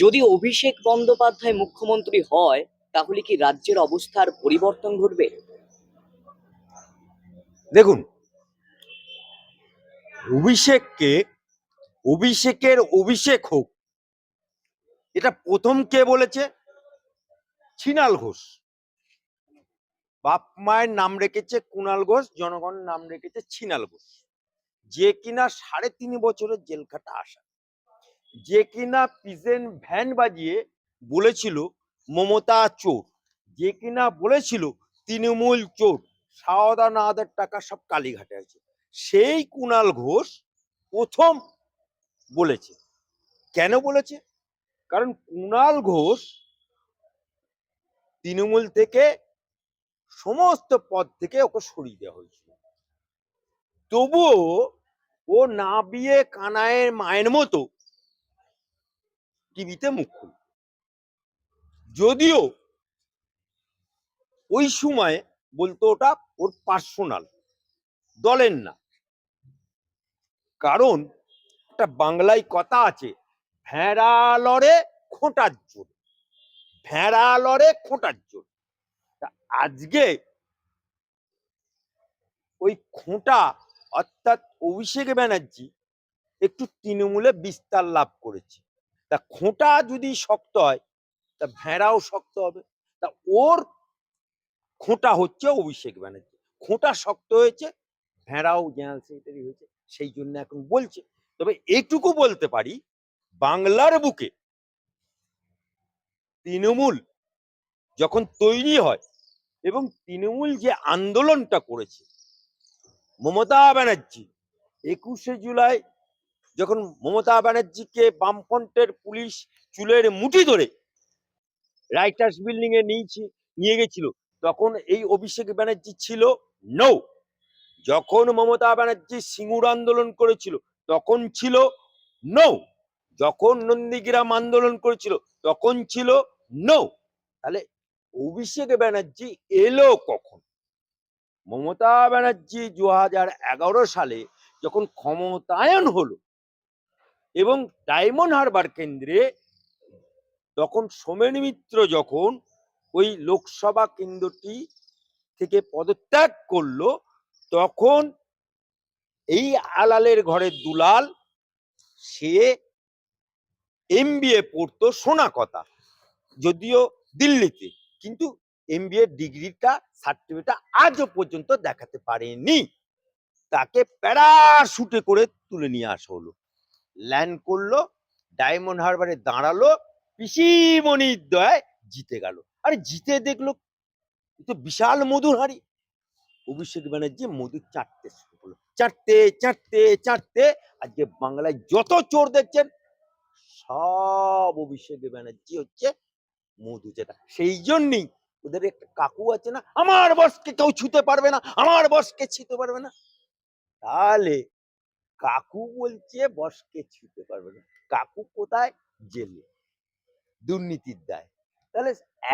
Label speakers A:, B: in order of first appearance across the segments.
A: যদি অভিষেক বন্দ্যোপাধ্যায় মুখ্যমন্ত্রী হয় তাহলে কি রাজ্যের অবস্থার পরিবর্তন ঘটবে?
B: দেখুন, অভিষেকের অভিষেক হোক, এটা প্রথম কে বলেছে? ছিনাল ঘোষ। বাপ মায়ের নাম রেখেছে কুণাল ঘোষ, জনগণ নাম রেখেছে ছিনাল ঘোষ, যে কিনা ৩.৫ বছরের জেল খাটা আসা, যে কিনা পিজেন ভ্যান বাজিয়ে বলেছিল মমতা চোর, যে কিনা বলেছিল তৃণমূল চোর, সাওদা নাওদার টাকা সব কালীঘাটে আছে, সেই কুণাল ঘোষ প্রথম বলেছে। কেন বলেছে? কারণ কুণাল ঘোষ তৃণমূল থেকে সমস্ত পদ থেকে ওকে সরিয়ে দেওয়া হয়েছিল, তবুও ও না বিয়ে কানায়ের মায়ের মতো টিভিতে মুখ খুলল। যদিও ওই সময় বলতো ওটা ওর পার্সোনাল, দলের না। কারণ একটা বাংলায় কথা আছে, ভেড়া লড়ে খোঁটার জোর, ভেড়া লড়ে খোঁটার জোর। আজকে ওই খোঁটা অর্থাৎ অভিষেক ব্যানার্জি একটু তৃণমূলে বিস্তার লাভ করেছে। তা খোঁটা যদি শক্ত হয় তা ভেড়াও শক্ত হবে। তা ওর খোঁটা হচ্ছে অভিষেক ব্যানার্জি, খোঁটা শক্ত হয়েছে, ভেড়াও জেনারেল সেক্রেটারি হয়েছে, সেই জন্য এখন বলছে। তবে এইটুকু বলতে পারি, বাংলার বুকে তৃণমূল যখন তৈরি হয় এবং তৃণমূল যে আন্দোলনটা করেছে, মমতা ব্যানার্জি ২১শে জুলাই যখন মমতা ব্যানার্জিকে বামফ্রন্টের পুলিশ চুলের মুঠি ধরে রাইটার্স বিল্ডিং এ নিয়ে গেছিল, তখন এই অভিষেক ব্যানার্জি ছিল নো। যখন মমতা ব্যানার্জি সিঙ্গুর আন্দোলন করেছিল তখন ছিল নো। যখন নন্দীগ্রাম আন্দোলন করেছিল তখন ছিল নো। তাহলে অভিষেক ব্যানার্জি এলো কখন? মমতা ব্যানার্জি ২০১১ সালে যখন ক্ষমতায়ন হলো এবং ডায়মন্ড হারবার কেন্দ্রে, তখন সোমেন মিত্র যখন ওই লোকসভা কেন্দ্রটি থেকে পদত্যাগ করলো, তখন এই আলালের ঘরের দুলাল, সে এমবিএ পড়তো, শোনা কথা, যদিও দিল্লিতে, কিন্তু এমবিএ ডিগ্রিটা সার্টিফিকেটটা আজও পর্যন্ত দেখাতে পারেনি। তাকে প্যারাশুটে করে তুলে নিয়ে আসা হলো, ল্যান্ড করলো, ডায়মন্ড হারবারে দাঁড়ালো, পিসিমণির দয় জিতে গেল। আরে জিতে দেখলো তো বিশাল মধুর হাড়ি। অভিষেক ব্যানার্জি মধু চাটতে শুরু করলো, চাটতে চাটতে চাটতে আজকে বাংলায় যত চোর দেখছেন সব অভিষেক ব্যানার্জি হচ্ছে মধু যেটা। সেই জন্যই ওদের একটা কাকু আছে না, আমার বসকে কেউ ছুতে পারবে না, আমার বসকে ছুতে পারবে না। তাহলে কাকু বলছে বসকে ছুতে পারবে না, কাকু কোথায়? জেলে, দুর্নীতির দায়। তাহলে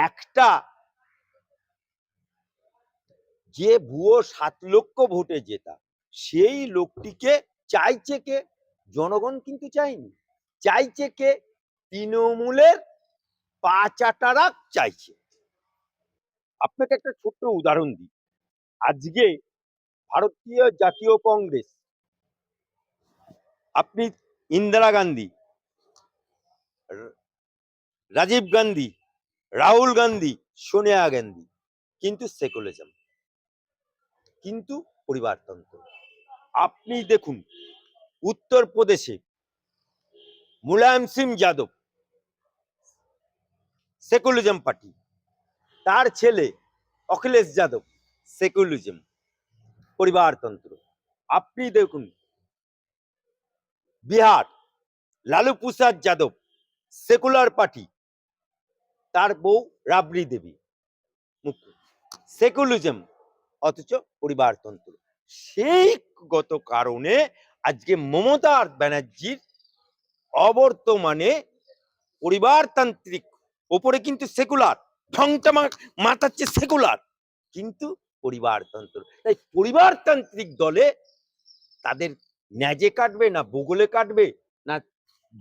B: একটা যে ভুয়ো ৭ লক্ষ ভোটে জেতা, সেই লোকটিকে চাইছে কে? জনগণ কিন্তু চাইনি, চাইছে কে? তৃণমূলের পা চাটারা চাইছে। আপনাকে একটা ছোট্ট উদাহরণ দিই। আজকে ভারতীয় জাতীয় কংগ্রেস, আপনি ইন্দিরা গান্ধী, রাজীব গান্ধী, রাহুল গান্ধী, সোনিয়া গান্ধী, কিন্তু সেকুলারিজম, কিন্তু পরিবারতন্ত্র। আপনি দেখুন উত্তরপ্রদেশে মুলায়ম সিং যাদব, সেকুলারিজম পার্টি, তার ছেলে অখিলেশ যাদব, সেকুলারিজম, পরিবারতন্ত্র। আপনি দেখুন বিহার, লালু প্রসাদ যাদব, সেকুলার পার্টি, তার বউ রাবড়ি দেবী, মুখ্য, সেকুলারিজম, অথচ পরিবারতন্ত্র। সেই গত কারণে আজকে মমতা ব্যানার্জির অবর্তমানে পরিবারতান্ত্রিক, ওপরে কিন্তু সেকুলার, ঢংটা মাথাচ্ছে সেকুলার, কিন্তু পরিবারতন্ত্র। তাই পরিবারতান্ত্রিক দলে তাদের ন্যাজে কাটবে না বগলে কাটবে না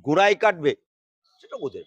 B: গোড়ায় কাটবে, সেটা ওদের।